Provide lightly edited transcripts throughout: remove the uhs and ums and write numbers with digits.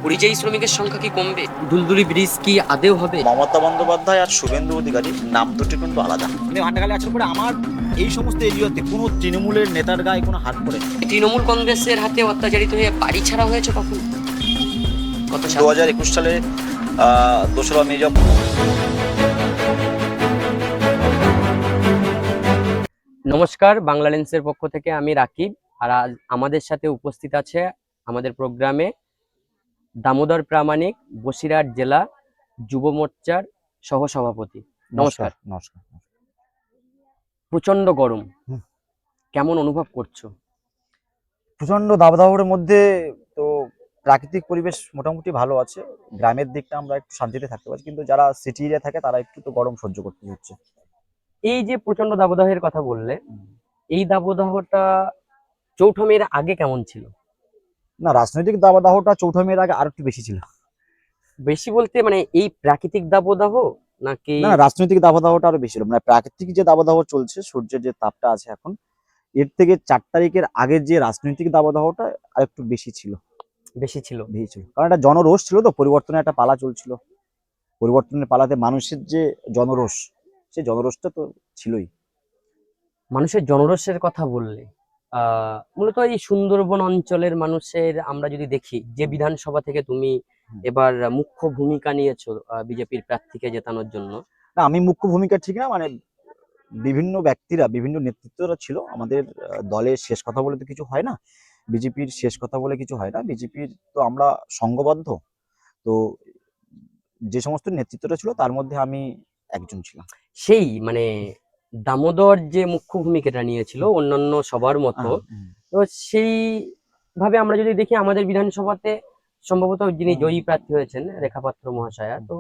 পরিযায়ী শ্রমিকের সংখ্যা কি কমবে? দুলদুলি ব্রিজ কি আদেও হবে? মমতা বন্দ্যোপাধ্যায় আর শুভেন্দু অধিকারী নাম দুটি কিন্তু আলাদা। মানে ভান্ডাগালে আসার পরে আমার এই সমস্ত এরিয়াতে কোনো তৃণমূলের নেতার গায়ে কোনো হাত পড়ে না। তৃণমূল কংগ্রেসের হাতে অত্যাচারিত হয়ে বাড়ি ছাড়া হয়েছে কখন? কত সাল? 2021 সালে 2রা মে যখন নমস্কার, বাংলা লেন্সের পক্ষ থেকে আমি রাকিব। আর আজ আমাদের সাথে উপস্থিত আছে আমাদের প্রোগ্রামে দামোদর প্রামাণিক, বসিরহাট জেলা যুব মোর্চার সহসভাপতি। নমস্কার। নমস্কার। প্রচন্ড গরম, হুম। কেমন অনুভব করছো? প্রচন্ড দাবদাহের মধ্যে তো প্রাকৃতিক পরিবেশ মোটামুটি ভালো আছে। গ্রামের দিকটা আমরা একটু শান্তিতে থাকতে পারছি, কিন্তু যারা সিটি এরিয়া থাকে তারা একটু তো গরম সহ্য করতে হচ্ছে। এই যে প্রচন্ড দাবদাহের কথা বললে, এই দাবদাহটা চৌঠা মেয়ের আগে কেমন ছিল? না, রাজনৈতিক দাবদাহটা চৌঠা মেয়ের আগে আরো একটু বেশি ছিল। বেশি বলতে মানে এই প্রাকৃতিক দাবদাহ নাকি? না, রাজনৈতিক দাবদাহটা আরো বেশি ছিল। মানে প্রাকৃতিক যে দাবদাহ চলছে, সূর্যের যে তাপটা আছে এখন, এর থেকে 4 তারিখের আগের যে রাজনৈতিক দাবদাহটা আর একটু বেশি ছিল। বেশি ছিল। কারণ একটা জনরোষ ছিল, তো পরিবর্তনের একটা পালা চলছিল। পরিবর্তনের পালাতে মানুষের যে জনরোষ, সেই জনরোষটা তো ছিলই। মানুষের জনরোষের কথা বললে, মূলত এই সুন্দরবন অঞ্চলের মানুষের আমরা যদি দেখি, যে বিধানসভা থেকে তুমি হুম। এবার মুখ্য ভূমিকা নিয়েছো বিজেপির প্রার্থীকে জেতানোর জন্য। না, আমি মুখ্য ভূমিকা ঠিক না, মানে বিভিন্ন ব্যক্তিরা, বিভিন্ন নেতৃত্বরা ছিল আমাদের দলের। শেষ কথা বলে তো কিছু হয় না, বিজেপির শেষ কথা বলে কিছু হয় না। বিজেপির তো আমরা সংঘবদ্ধ। তো যে সমস্ত নেতৃত্বরা ছিল তার মধ্যে আমি একজন ছিলাম। সেই মানে দামোদর যে মুখ্য ভূমিকাটা নিয়েছিল অন্যান্য সবার মতো, হুম। তো সেই ভাবে আমরা যদি দেখি আমাদের বিধানসভাতে সম্ভবত যিনি জয়ী প্রার্থী হয়েছেন রেখা পাত্র মহাশয়া, তো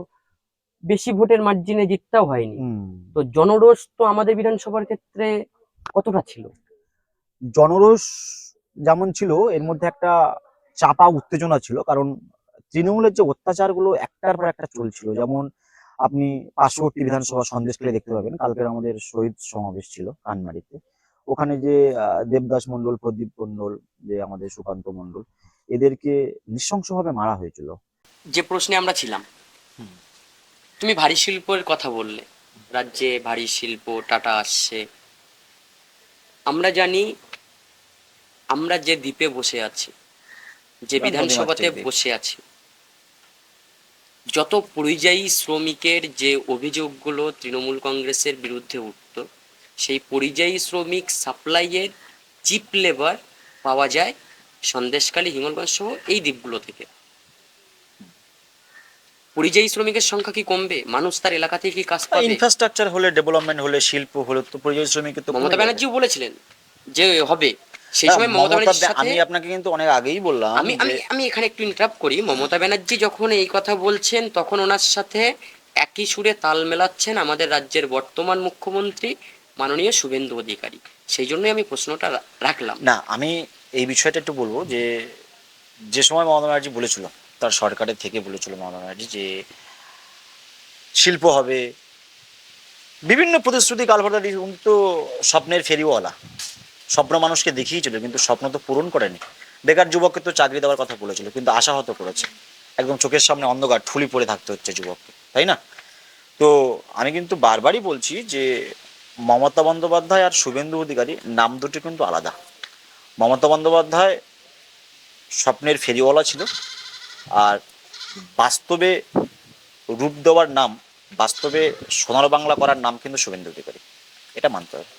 বেশি ভোটের মার্জিনে জিতটাও হয়নি। হুম। তো জনরোষ তো আমাদের বিধানসভার ক্ষেত্রে কতটা ছিল? জনরোষ যেমন ছিল, এর মধ্যে একটা চাপা উত্তেজনা ছিল। কারণ তৃণমূলের যে অত্যাচারগুলো একটার পর একটা চলছিল। যেমন আপনি পার্শ্ববর্তী বিধানসভা সন্দেশখালী দেখতে পাবেন, কালকের আমাদের শহীদ সমাবেশ ছিল কানমারিতে। ওখানে যে দেবদাস মন্ডল, প্রদীপ মন্ডল, যে আমাদের সুকান্ত মন্ডল, এদেরকে নৃশংসভাবে মারা হয়েছিল। যে প্রশ্নে আমরা ছিলাম, তুমি ভারী শিল্পের কথা বললে, রাজ্যে ভারী শিল্প টাটা আসছে। আমরা জানি, আমরা যে দ্বীপে বসে আছি, যে বিধানসভাতে বসে আছি, যত পরিযায়ী শ্রমিকের যে অভিযোগগুলো তৃণমূল কংগ্রেসের বিরুদ্ধে উঠত, সেই পরিযায়ী শ্রমিক সাপ্লাইয়ের চিপ লেবার পাওয়া যায় সন্দেশখালী, হিঙ্গলগঞ্জ সহ এই দ্বীপগুলো থেকে। পরিযায়ী শ্রমিকের সংখ্যা কি কমবে? মানুষ তার এলাকাতেই কি কাজ পাবে? ইনফ্রাস্ট্রাকচার হলে, ডেভেলপমেন্ট হলে, শিল্প হলে তো পরিযায়ী শ্রমিকের তো মমতা ব্যানার্জিও বলেছিলেন যে হবে। সেই হ্যাঁ, সময় মমতা ব্যানার্জির সাথে আমি আপনাকে কিন্তু অনেক আগেই বললাম আমি যে আমি আমি এখানে একটু ইন্টারাপ্ট করি। মমতা ব্যানার্জি যখন এই কথা বলছেন, তখন ওনার সাথে একই সুরে তাল মেলাচ্ছেন আমাদের রাজ্যের বর্তমান মুখ্যমন্ত্রী মাননীয় শুভেন্দু অধিকারী। সেই জন্যই আমি প্রশ্নটা রাখলাম। না, আমি এই বিষয়টা একটু বলবো যে যে সময় মমতা ব্যানার্জি বলেছিল, তার সরকারের থেকে বলেছিল মমতা ব্যানার্জি যে শিল্প হবে, বিভিন্ন প্রতিশ্রুতি কালভার্ট কিন্তু স্বপ্নের ফেরিওয়ালা, স্বপ্ন মানুষকে দেখিয়েছিল কিন্তু স্বপ্ন তো পূরণ করেনি। বেকার যুবককে তো চাকরি দেওয়ার কথা বলেছিল কিন্তু আশাহত করেছে। একদম চোখের সামনে অন্ধকার ঠুলি পড়ে থাকতে হচ্ছে যুবককে, তাই না? তো আমি কিন্তু বারবারই বলছি যে মমতা বন্দ্যোপাধ্যায় আর শুভেন্দু অধিকারী নাম দুটি কিন্তু আলাদা। মমতা বন্দ্যোপাধ্যায় স্বপ্নের ফেরিওয়ালা ছিল, আর বাস্তবে রূপ দেওয়ার নাম, বাস্তবে সোনার বাংলা করার নাম কিন্তু শুভেন্দু অধিকারী। এটা মানতে হবে।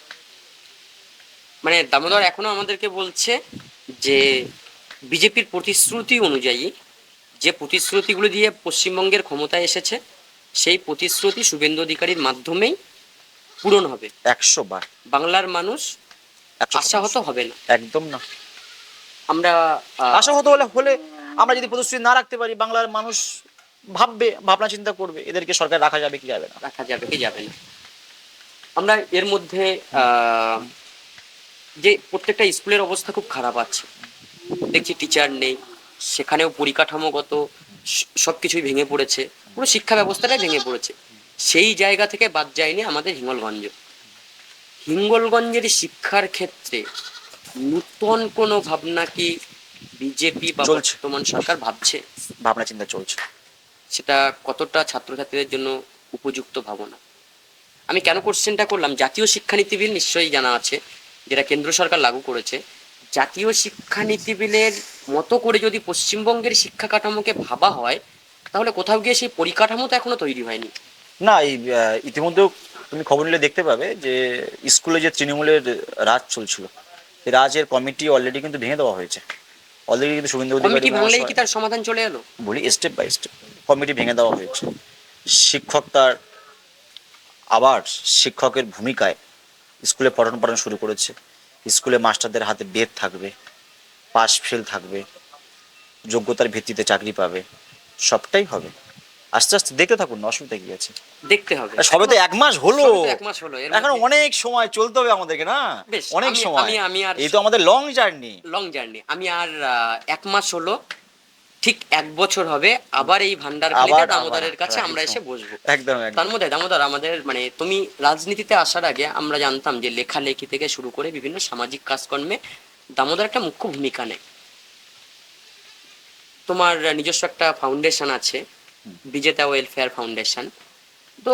মানে দামোদর এখনো আমাদেরকে বলছে যে বিজেপির প্রতিশ্রুতি অনুযায়ী, যে প্রতিশ্রুতিগুলো দিয়ে পশ্চিমবঙ্গের ক্ষমতায় এসেছে, সেই প্রতিশ্রুতি শুভেন্দু অধিকারীর মাধ্যমেই পূরণ হবে। 100 বার। বাংলার মানুষ 100 আশাহত হবে না। একদম না। আমরা আশাহত হলে হলে আমরা যদি প্রতিশ্রুতি না রাখতে পারি, বাংলার মানুষ ভাববে, ভাবনা চিন্তা করবে এদেরকে সরকার রাখা যাবে কি যাবে না। রাখা যাবে কি যাবে না। আমরা এর মধ্যে যে প্রত্যেকটা স্কুলের অবস্থা খুব খারাপ আছে, দেখছি টিচার নেই, সেখানেও পরিকাঠামোগত সবকিছুই ভেঙে পড়েছে, পুরো শিক্ষা ব্যবস্থাটাই ভেঙে পড়েছে। সেই জায়গা থেকে বাদ যায়নি আমাদের হিঙ্গলগঞ্জ। হিঙ্গলগঞ্জের শিক্ষার ক্ষেত্রে নূতন কোনো ভাবনা কি বিজেপি বা চলছে। বর্তমান সরকার ভাবছে, ভাবনা চিন্তা চলছে। সেটা কতটা ছাত্রছাত্রীদের জন্য উপযুক্ত ভাবনা? আমি কেন কোশ্চেনটা করলাম, জাতীয় শিক্ষানীতি বিল নিশ্চয়ই জানা আছে, যেটা কেন্দ্র সরকার লাগু করেছে। জাতীয় শিক্ষানীতি বিলের মতো করে যদি পশ্চিমবঙ্গের শিক্ষা কাঠামোকে ভাবা হয়, তাহলে কোথাও গিয়ে সেই পরিকাঠামো তো এখনো তৈরি হয়নি। না, এই ইতিমধ্যেও তুমি খবর নিলে দেখতে পাবে যে স্কুলে যে তৃণমূলের রাজ চলছিল, এই রাজের কমিটি অলরেডি কিন্তু ভেঙে দেওয়া হয়েছে। অলরেডি কিন্তু শুভেন্দু অধিকারী কমিটি ভাঙলেই কি মহাশয় তার সমাধান চলে এলো? বলি স্টেপ বাই স্টেপ কমিটি ভেঙে দেওয়া হয়েছে। শিক্ষক তার আবার শিক্ষকের ভূমিকায় স্কুলে পঠন পাঠন শুরু করেছে। স্কুলে মাস্টারদের হাতে বেদ থাকবে, পাস ফেল থাকবে, যোগ্যতার ভিত্তিতে চাকরি পাবে, সবটাই হবে। আস্তে আস্তে দেখতে থাকুন না, অসুবিধা কি আছে। দেখতে হবে। আর সবে তো 1 মাস হলো, সবে তো 1 মাস হলো, এর এখন মধ্যে অনেক সময় চলতে হবে আমাদেরকে না, বেশ, অনেক আমি সময়। আমি আমি আর এই তো আমাদের লং জার্নি। লং জার্নি, আমি আর 1 মাস হলো, ঠিক 1 বছর হবে আবার এই ভান্ডারখালীতে আবার দামোদরের কাছে right, আমরা এসে বসবো। একদম তার একদম। মধ্যে দামোদর, আমাদের মানে তুমি রাজনীতিতে আসার আগে আমরা জানতাম যে লেখালেখি থেকে শুরু করে বিভিন্ন সামাজিক কাজকর্মে দামোদর একটা মুখ্য ভূমিকা নেয়। তোমার নিজস্ব একটা ফাউন্ডেশন আছে, বিজেতা ওয়েলফেয়ার ফাউন্ডেশন। তো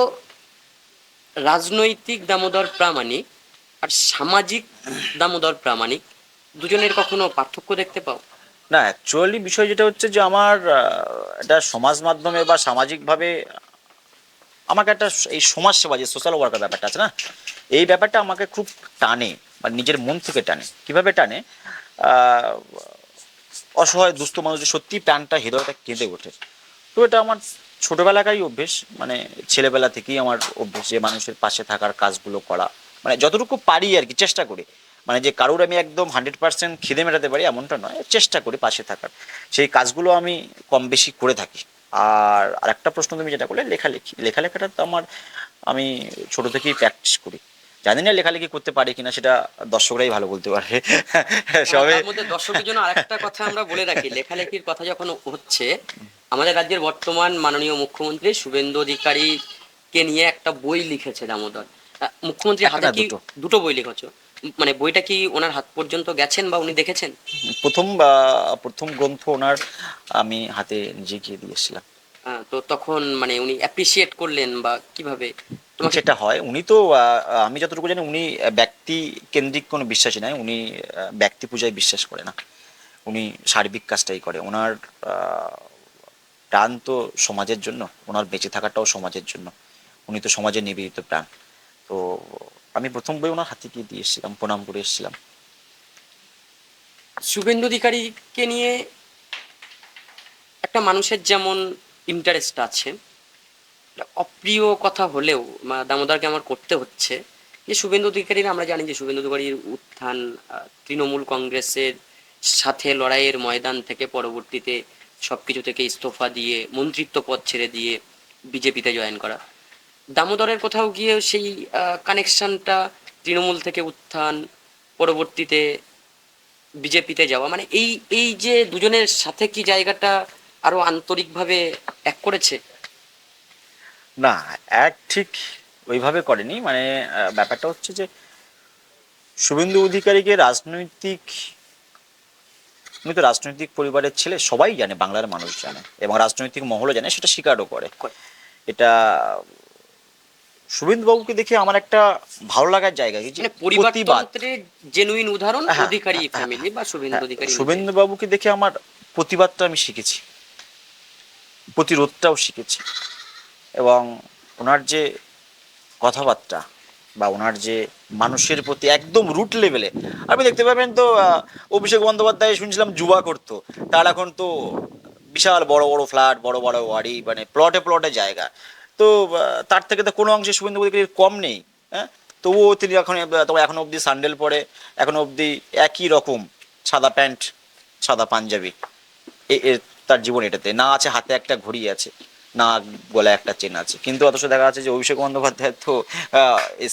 রাজনৈতিক দামোদর প্রামাণিক আর সামাজিক দামোদর প্রামাণিক, দুজনের কখনো পার্থক্য দেখতে পাও? না, অ্যাকচুয়ালি বিষয় যেটা হচ্ছে যে আমার এটা সমাজ মাধ্যমে বা সামাজিকভাবে আমাকে একটা এই সমাজ সেবা যে সোশ্যাল ওয়ার্কার ব্যাপারটা আছে না, এই ব্যাপারটা আমাকে খুব টানে বা নিজের মন থেকে টানে। কিভাবে টানে? আহ, অসহায় দুস্থ মানুষদের সত্যি প্রাণটা হৃদয়টা কেঁদে ওঠে। তো এটা আমার ছোটবেলাকারই অভ্যেস, মানে ছেলেবেলা থেকেই আমার অভ্যেস যে মানুষের পাশে থাকার কাজগুলো করা, মানে যতটুকু পারি আর কি চেষ্টা করি। মানে যে কারোর আমি একদম 100% খিদে মেটাতে পারি এমনটা নয়, চেষ্টা করি পাশে থাকার। সেই কাজগুলো আমি কম বেশি করে থাকি। আর আরেকটা প্রশ্ন তুমি যেটা করলে, লেখালেখি, লেখালেখাটা তো আমার, আমি ছোট থেকেই প্র্যাকটিস করি। জানি না লেখালেখি করতে পারি কিনা, সেটা দর্শকরাই ভালো বলতে পারে। সবে তার মধ্যে দর্শকের জন্য আরেকটা কথা আমরা বলে রাখি, লেখালেখির কথা যখন হচ্ছে, আমাদের রাজ্যের বর্তমান মাননীয় মুখ্যমন্ত্রী শুভেন্দু অধিকারীকে নিয়ে একটা বই লিখেছে দামোদর। মুখ্যমন্ত্রীর একটা হাতে না, কি দুটো। দুটো বই লিখেছো? মানে বইটা কি ওনার হাত পর্যন্ত গেছেন বা উনি দেখেছেন? প্রথম গ্রন্থ ওনার আমি হাতে নিজে গিয়ে দিয়েছিলাম। তো তখন মানে উনি অ্যাপ্রিসিয়েট করলেন বা কিভাবে তোমাকে? যেটা হয়, উনি তো আমি যতটুকু জানি উনি ব্যক্তি কেন্দ্রিক কোনো বিশ্বাসী নয়, উনি ব্যক্তি পূজায় বিশ্বাস করে না। উনি সার্বিক কাজটাই করে। ওনার আহ, প্রাণ তো সমাজের জন্য, ওনার বেঁচে থাকাটাও সমাজের জন্য। উনি তো সমাজের নিবেদিত প্রাণ। তো আমি প্রথম বই ওনার হাতে গিয়ে দিয়ে এসেছিলাম, প্রণাম করে এসেছিলাম। শুভেন্দু অধিকারীকে নিয়ে একটা মানুষের যেমন ইন্টারেস্ট আছে, একটা অপ্রিয় কথা হলেও দামোদরকে আমার করতে হচ্ছে, যে শুভেন্দু অধিকারীর, আমরা জানি যে শুভেন্দু অধিকারীর উত্থান তৃণমূল কংগ্রেসের সাথে লড়াইয়ের ময়দান থেকে পরবর্তীতে সবকিছু থেকে ইস্তফা দিয়ে মন্ত্রিত্ব পদ ছেড়ে দিয়ে বিজেপিতে জয়েন করা। দামোদরের কোথাও গিয়ে সেই কানেকশনটা, তৃণমূল থেকে উত্থান, পরবর্তীতে বিজেপিতে যাওয়া, মানে এই এই যে দুজনের সাথে কি জায়গাটা আরো আন্তরিকভাবে এক করেছে? না, এক ঠিক ওইভাবে করেনি। মানে ব্যাপারটা হচ্ছে যে শুভেন্দু অধিকারীকে রাজনৈতিক, উনি তো রাজনৈতিক পরিবারের ছেলে, সবাই জানে, বাংলার মানুষ জানে এবং রাজনৈতিক মহলও জানে, সেটা স্বীকারও করে। এটা শুভেন্দু বাবুকে দেখে আমার একটা ভালো লাগার জায়গা কি যে মানে প্রতিবাদ। পরিবারতন্ত্রের জেনুইন উদাহরণ হ্যাঁ, অধিকারী হ্যাঁ, ফ্যামিলি বা শুভেন্দু হ্যাঁ, অধিকারী নিজে। শুভেন্দু বাবুকে দেখে আমার প্রতিবাদটা আমি শিখেছি, প্রতিরোধটাও শিখেছি। এবং ওনার যে কথাবার্তা বা ওনার যে মানুষের প্রতি একদম রুট লেভেলে, আপনি দেখতে পাবেন তো অভিষেক বন্দ্যোপাধ্যায় শুনছিলাম যুবা করতো, তার এখন তো বিশাল বড় বড় ফ্ল্যাট, বড় বড় বাড়ি, মানে প্লটে প্লটে জায়গা। তো তার থেকে তো কোনো অংশে শুভেন্দু অধিকারীর কম নেই। হ্যাঁ, তবুও তিনি এখন, তবে এখনো অবধি স্যান্ডেল পরে, এখনো অবধি একই রকম সাদা প্যান্ট, সাদা পাঞ্জাবি। এর তার জীবন এটাতে না আছে, হাতে একটা ঘড়ি আছে, না গলায় একটা চেন আছে। কিন্তু অথচ দেখা যাচ্ছে যে অভিষেক বন্দ্যোপাধ্যায় তো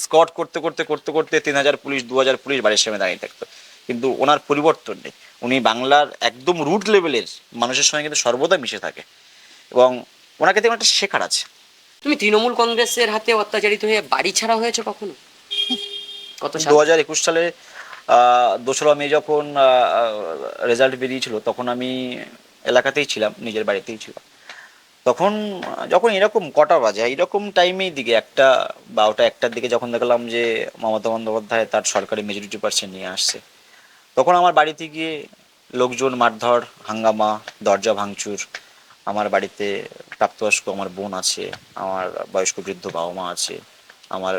স্কট করতে করতে করতে করতে 3000 পুলিশ, 2000 পুলিশ বাড়ির সামনে দাঁড়িয়ে থাকতো। কিন্তু ওনার পরিবর্তন নেই। উনি বাংলার একদম রুট লেভেলের মানুষের সঙ্গে কিন্তু সর্বদা মিশে থাকে। এবং ওনাকে দেখুন একটা শেখার আছে। তুমি তৃণমূল কংগ্রেসের হাতে অত্যাচারিত হয়ে বাড়ি ছাড়া হয়েছে কখনো? কত দু সাল? হাজার একুশ সালে 2রা মে যখন রেজাল্ট বেরিয়েছিল তখন আমি এলাকাতেই ছিলাম, নিজের বাড়িতেই ছিলাম। তখন যখন এরকম কটা বাজে, এইরকম টাইমেই দিকে 1টা 12টা 1টার দিকে যখন দেখলাম যে মমতা বন্দ্যোপাধ্যায় তার সরকারি মেজরিটি পার্সেন্ট নিয়ে আসছে, তখন আমার বাড়িতে গিয়ে লোকজন মারধর, হাঙ্গামা, দরজা ভাঙচুর। আমার বাড়িতে প্রাপ্তবয়স্ক আমার বোন আছে, আমার বয়স্ক বৃদ্ধ বাবা মা আছে, আমার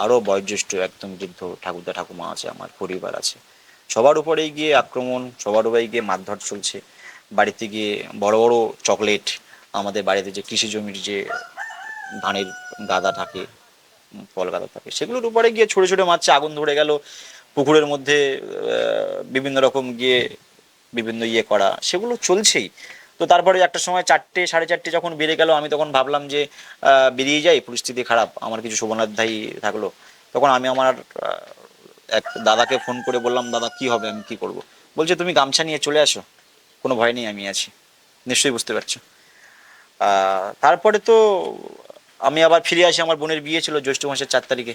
আরও বয়োজ্যেষ্ঠ একদম বৃদ্ধ ঠাকুরদা ঠাকুমা আছে, আমার পরিবার আছে। সবার উপরেই গিয়ে আক্রমণ, সবার উপরেই গিয়ে মারধর চলছে। বাড়িতে গিয়ে বড় বড় চকলেট, আমাদের বাড়িতে যে কৃষি জমির যে ধানের গাদা থাকে, ফল গাদা থাকে, সেগুলোর উপরে গিয়ে ছুঁড়ে ছুঁড়ে মারছে। আগুন ধরে গেল পুকুরের মধ্যে, বিভিন্ন রকম গিয়ে বিভিন্ন ইয়ে করা, সেগুলো চলছেই। তো তারপরে একটা সময় 4টে 4:30 যখন বেড়ে গেল, আমি তখন ভাবলাম যে বেরিয়ে যাই, পরিস্থিতি খারাপ, আমার কিছু শোভনাধ্যায়ী থাকলো। তখন আমি আমার এক দাদাকে ফোন করে বললাম, দাদা কি হবে, আমি কি করব? বলছে তুমি গামছা নিয়ে চলে আসো, কোনো ভয় নেই, আমি আছি। নিশ্চয়ই বুঝতে পারছো। তারপরে তো আমি আবার ফিরে আসি। আমার বোনের বিয়ে ছিল জ্যৈষ্ঠ মাসের 4 তারিখে।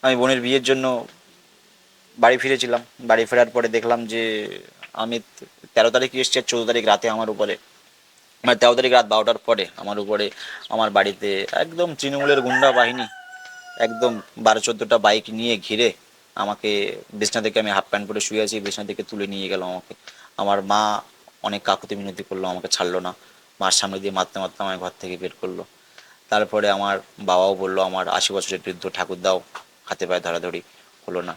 আমি বোনের বিয়ের জন্য বাড়ি ফিরেছিলাম। বাড়ি ফেরার পরে দেখলাম যে আমি 13 তারিখে এসেছি, আর 14 তারিখ রাতে আমার উপরে, মানে 13 তারিখ রাত 12টার পরে আমার উপরে, আমার বাড়িতে একদম তৃণমূলের গুন্ডা বাহিনী একদম 12-14টা বাইক নিয়ে ঘিরে আমাকে, বিছনা থেকে, আমি হাফ প্যান্ট পরে শুয়ে আছি, বিছনা থেকে তুলে নিয়ে গেল আমাকে। আমার মা অনেক কাকুতি মিনতি করলো, আমাকে ছাড়লো না, মার সামনে দিয়ে মারতে মারতে আমায় ঘর থেকে বের করলো। তারপরে আমার বাবাও বললো, আমার 80 বছরের বৃদ্ধ ঠাকুরদাও হাতে পায়ে ধরাধরি, হলো না।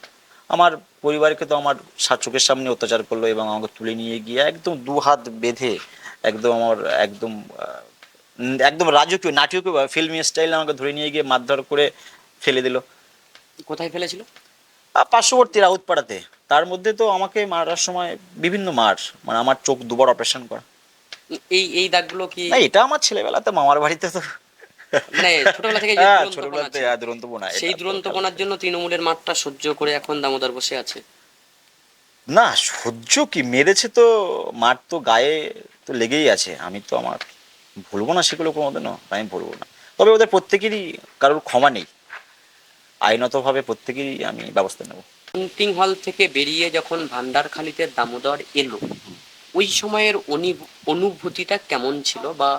আমার পরিবারকে তো আমার চোখের সামনে অত্যাচার করলো এবং আমাকে তুলে নিয়ে গিয়ে একদম 2 হাত বেঁধে, একদম আমার একদম একদম রাজকীয় নাটকীয় ফিল্মি স্টাইলে আমাকে ধরে নিয়ে গিয়ে মারধর করে ফেলে দিল কোথায় ফেলেছিল? পার্শ্ববর্তী রাউতপাড়াতে। তার মধ্যে তো আমাকে মারার সময় বিভিন্ন মার, মানে আমার চোখ 2বার অপারেশন করা। এই দাগগুলো কি না, এটা আমার ছেলেবেলাতে মামার বাড়িতে তো, মানে ছোটবেলা থেকে যে হ্যাঁ দুরন্তপনা ছোটবেলাতে ছিল, দুরন্তপনা, সেই এটা তো দুরন্তপনার জন্য তৃণমূলের মাঠটা সহ্য করে এখন দামোদর বসে আছে? না সহ্য কি, মেরেছে তো, মার তো গায়ে তো লেগেই আছে। আমি তো আমার ভুলবো না সেগুলো কোনোদিনও, আমি ভুলবো না। তবে ওদের প্রত্যেকেরই কারোর ক্ষমা নেই, আইনতভাবে প্রত্যেকেরই আমি ব্যবস্থা নেব। কাউন্টিং হল থেকে বেরিয়ে যখন ভান্ডারখালীতে দামোদর এলো, ওই সময়ের অনুভূতিটা কেমন ছিল, বা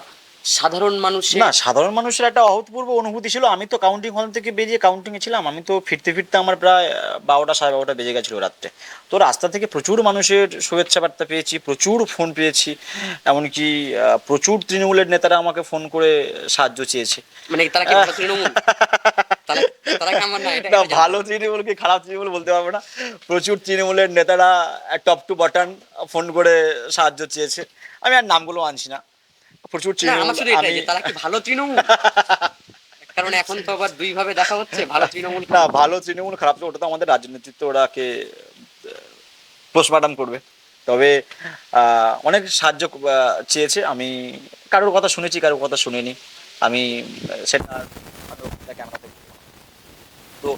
সাধারণ মানুষের? না, সাধারণ মানুষের একটা অভূতপূর্ব অনুভূতি ছিল। আমি তো কাউন্টিং হল থেকে বেরিয়ে কাউন্টিং এ ছিলাম, আমি তো ফিরতে ফিরতে আমার প্রায় 12টা 12:30 বেজে গেছিল রাত্রে। তো রাস্তা থেকে প্রচুর মানুষের শুভেচ্ছা বার্তা পেয়েছি, প্রচুর ফোন পেয়েছি, এমনকি প্রচুর তৃণমূলের নেতারা আমাকে ফোন করে সাহায্য চেয়েছে। মানে তারা কি ভালো তৃণমূল? তারা তারা কি আমার না এটা না, এটা জানতে ভালো হবে। তৃণমূল কি খারাপ তৃণমূল বলতে পারবো না। প্রচুর তৃণমূলের নেতারা টপ টু বটন ফোন করে সাহায্য চেয়েছে। আমি আর নামগুলো আনছি না। প্রচুর না, আমার তৃণমূল শুধু এটাই আমি যে তারা কি ভালো তৃণমূল, কারণ এখন তো আবার দুই ভাবে দেখা হচ্ছে, ভালো তৃণমূল না, খারাপ ভালো তৃণমূল খারাপ তো, ওটা তো আমাদের রাজ্য নেতৃত্ব ওরাকে পোস্টমর্টম করবে। তবে অনেক সাহায্য চেয়েছে। আমি কারোর কথা শুনেছি, কারোর কথা শুনিনি। আমি সেটা হয়তো ক্যামেরাতে, তো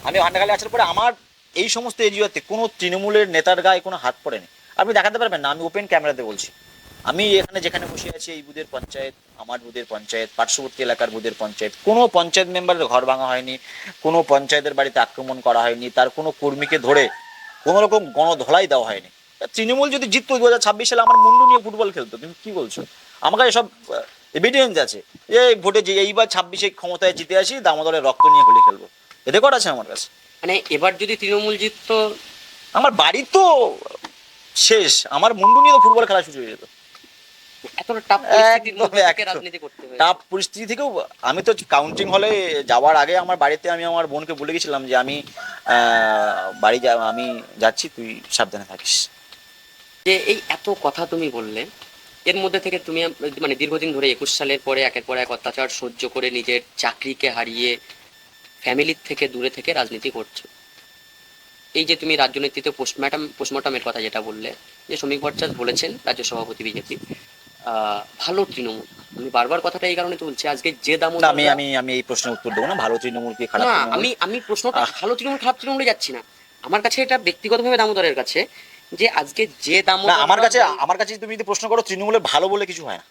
আমি ভান্ডারখালী আসার পরে আমার এই সমস্ত এরিয়াতে কোনো তৃণমূলের নেতার গায়ে কোনো হাত পড়েনি। আপনি দেখাতে পারবেন না, আমি ওপেন ক্যামেরাতে বলছি। আমি এখানে যেখানে বসে আছি, এই বুথের পঞ্চায়েত, আমার বুথের পঞ্চায়েত, পার্শ্ববর্তী এলাকার বুথের পঞ্চায়েত, কোনো পঞ্চায়েত মেম্বারের ঘর ভাঙা হয়নি, কোনো পঞ্চায়েতের বাড়িতে আক্রমণ করা হয়নি, তার কোনো কর্মীকে ধরে কোনো রকম গণধোলাই দেওয়া হয়নি। তৃণমূল যদি জিততো 2026 সালে, আমার মুন্ডু নিয়ে ফুটবল খেলতো। তুমি কি বলছো? আমার কাছে সব এভিডেন্স আছে। এই ভোটে যে এইবার 26-এ ক্ষমতায় জিতে আসি, দামোদরের রক্ত নিয়ে হোলি খেলবো, রেকর্ড আছে আমার কাছে। মানে এবার যদি তৃণমূল জিততো? আমার বাড়ি তো শেষ, আমার মুন্ডু নিয়ে তো ফুটবল খেলা শুরু হয়ে যেত। এতটা টাফ পরিস্থিতির একদম মধ্যে থেকে একদম রাজনীতি করতে হয়েছে? টাফ পরিস্থিতি থেকেও আমি তো কাউন্টিং হলে যাওয়ার আগে আমার বাড়িতে আমি আমার বোনকে বলে গেছিলাম যে আমি আমি যাচ্ছি, তুই সাবধানে থাকিস। যে এই এত কথা তুমি বললে, এর মধ্যে থেকে তুমি মানে দীর্ঘদিন ধরে 21 সালের পরে একের পর এক অত্যাচার সহ্য করে নিজের চাকরিকে হারিয়ে ফ্যামিলির থেকে দূরে থেকে রাজনীতি করছো। এই যে তুমি রাজ্য নেতৃত্বে পোস্টমর্টমের কথা যেটা বললে, যে শ্রমিক ভট্টাচার্য বলেছেন, রাজ্য সভাপতি বিজেপি, ভালো তৃণমূল, আমি বারবার কথাটা এই কারণে তুলছি, আজকে যে না, দামোদর আমি আমি আমি এই প্রশ্নের উত্তর দেবো না, ভালো তৃণমূল কি খারাপ না, তৃণমূল। আমি প্রশ্নটা আহ, ভালো তৃণমূল খারাপ তৃণমূলে যাচ্ছি না। আমার কাছে এটা ব্যক্তিগতভাবে দামোদরের কাছে, যে আজকে যে না, দামোদর আমার কাছে তুমি যদি প্রশ্ন করো, তৃণমূলের ভালো বলে কিছু হয় না।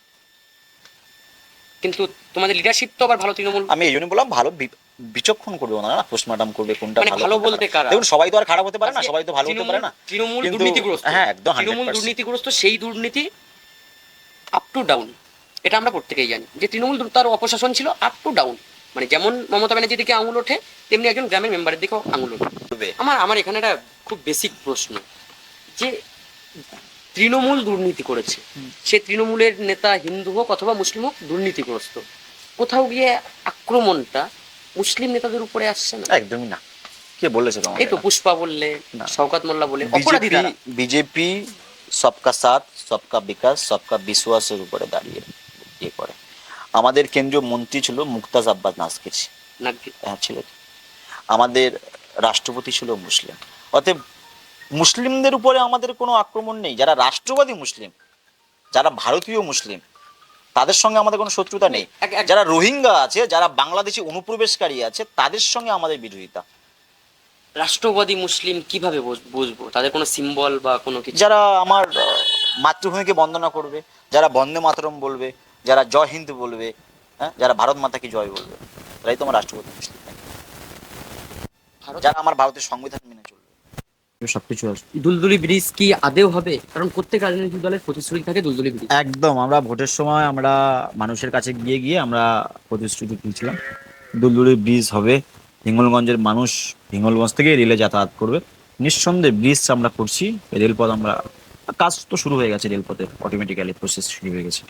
কিন্তু তোমাদের লিডারশিপ তো আবার ভালো তৃণমূল। আমি এই জন্য বললাম ভালো বিচক্ষণ করবে ওনারা, পোস্টমর্টম করবে কোনটা মানে ভালো ভালো কোনটা বলতে খারাপ। কারা? দেখুন সবাই তো আর খারাপ হতে পারে না, আজকে সবাই তো ভালো হতে পারে না। তৃণমূল কিন্তু দুর্নীতিগ্রস্ত, হ্যাঁ একদম তৃণমূল 100%। দুর্নীতিগ্রস্ত, সেই দুর্নীতি আপ টু ডাউন, এটা আমরা প্রত্যেকেই জানি যে তৃণমূল তার অপশাসন ছিল আপ টু ডাউন। মানে যেমন মমতা ব্যানার্জির দিকে আঙুল ওঠে, তেমনি একজন গ্রামের মেম্বারের দিকেও আঙুল ওঠে। করবে। আমার আমার এখানে একটা খুব বেসিক প্রশ্ন, যে তৃণমূল দুর্নীতি করেছে, সে তৃণমূলের নেতা হিন্দু হোক অথবা মুসলিম হোক দুর্নীতিগ্রস্ত, কোথাও গিয়ে আক্রমণটা মুসলিম নেতাদের উপরে আসছে না? একদমই না। কে বলেছে তোমাকে? এই তো পুষ্পা বললে, না। শওকত মোল্লা বলে, অপরাধী বিজেপি তারা। বিজেপি সবকা সাথ সবকা বিকাশ সবকা বিশ্বাসের উপরে দাঁড়িয়ে ইয়ে করে। আমাদের কেন্দ্রীয় মন্ত্রী ছিল মুক্তাজ আব্বাস নাসকির, নাকি হ্যাঁ ছিল। আমাদের রাষ্ট্রপতি ছিল মুসলিম। অতএব মুসলিমদের উপরে আমাদের কোনো আক্রমণ নেই। যারা রাষ্ট্রবাদী মুসলিম, যারা ভারতীয় মুসলিম, তাদের সঙ্গে আমাদের কোনো শত্রুতা নেই। যারা রোহিঙ্গা আছে, যারা বাংলাদেশি অনুপ্রবেশকারী আছে, তাদের সঙ্গে আমাদের বিরোধিতা। রাষ্ট্রবাদী মুসলিম কিভাবে বুঝবো? তাদের কোনো সিম্বল বা কোনো কিছু? যারা আমার মাতৃভূমিকে বন্দনা করবে, যারা বন্দে মাতরম বলবে, যারা জয় হিন্দ বলবে, হ্যাঁ, যারা ভারত মাতা কি জয় বলবে, তারাই তো আমার রাষ্ট্রপতি মুসলিম। ভারত যারা আমার ভারতের সংবিধান মেনে চলবে, সবকিছু আছে। দুলদুলি ব্রিজ কি আদেও হবে? কারণ প্রত্যেক রাজনৈতিক দলের প্রতিশ্রুতি থাকে দুলদুলি ব্রিজ। একদম, আমরা ভোটের সময় আমরা মানুষের কাছে গিয়ে গিয়ে আমরা প্রতিশ্রুতি দিয়েছিলাম দুলদুলি ব্রিজ হবে, হিঙ্গলগঞ্জের মানুষ হিঙ্গলগঞ্জ থেকে রেলে যাতায়াত করবে। নিঃসন্দেহে ব্রিজ আমরা করছি, রেলপথ আমরা, কাজ তো শুরু হয়ে গেছে, রেলপথের অটোমেটিক্যালি প্রসেস শুরু হয়ে গেছে।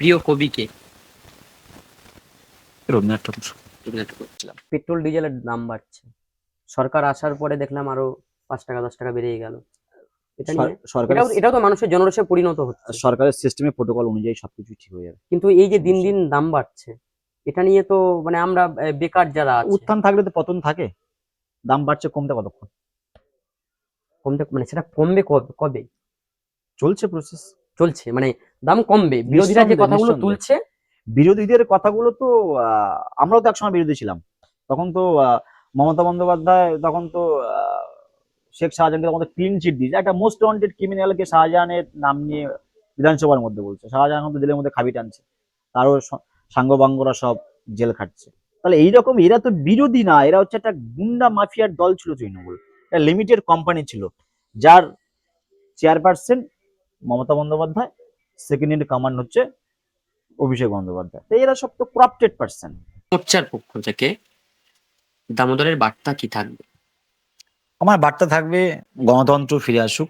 প্রিয় কবিকে? রবীন্দ্রনাথ ঠাকুর। পেট্রোল ডিজেলের দাম বাড়ছে, সরকার আসার পরে দেখলাম আরো 5 টাকা 10 টাকা বেড়ে গেল। এটা নিয়ে সরকারের এটাও তো মানুষের জনরোষে পরিণত হচ্ছে। সরকারের সিস্টেমে প্রোটোকল অনুযায়ী সবকিছু ঠিক হয়ে যাবে। কিন্তু এই যে দিন দিন দাম বাড়ছে, এটা নিয়ে তো মানে আমরা বেকার যারা আছে, উত্থান থাকলে তো পতন থাকে। দাম বাড়ছে, কমতে কতক্ষণ? কমতে মানে সেটা কমবে কবে কবে? চলছে প্রসেস। চলছে মানে দাম কমবে, বিরোধীরা যে নিঃসন্দেহে, কথাগুলো নিঃসন্দেহে। তুলছে। বিরোধীদের কথাগুলো তো আমরাও তো একসময় বিরোধী ছিলাম। তখন তো মমতা বন্দ্যোপাধ্যায় তখন তো শেখ শাহজাহানকে তখন ক্লিন চিট দিয়েছে, একটা মোস্ট ওয়ান্টেড ক্রিমিনালকে শাহজাহানের নাম নিয়ে বিধানসভার মধ্যে বলছে, শাহজাহান তো জেলের মধ্যে খাবি টানছে, তারও সাঙ্গবাঙ্গরা সব জেল খাটছে। তাহলে এইরকম, এরা তো বিরোধী না, এরা হচ্ছে একটা গুন্ডা মাফিয়ার দল ছিল তৃণমূল, একটা লিমিটেড কোম্পানি ছিল, যার chairperson Mamata Bandyopadhyay, second in command হচ্ছে অভিষেক বন্দ্যোপাধ্যায়। তো এরা সব তো করাপ্টেড পার্সন। মোর্চার পক্ষ থেকে দামোদরের বার্তা কি থাকবে? আমার বার্তা থাকবে, গণতন্ত্র ফিরে আসুক,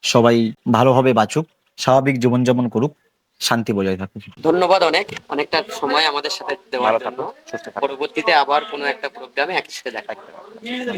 সবাই ভালোভাবে বাঁচুক, স্বাভাবিক জীবনযাপন করুক, শান্তি বজায় থাকুক। ধন্যবাদ অনেকটা সময় আমাদের সাথে দেওয়ার ভালো জন্য। থাকো, সুস্থ থাকো। পরবর্তীতে আবার কোনো একটা প্রোগ্রামে একসাথে দেখা হবে।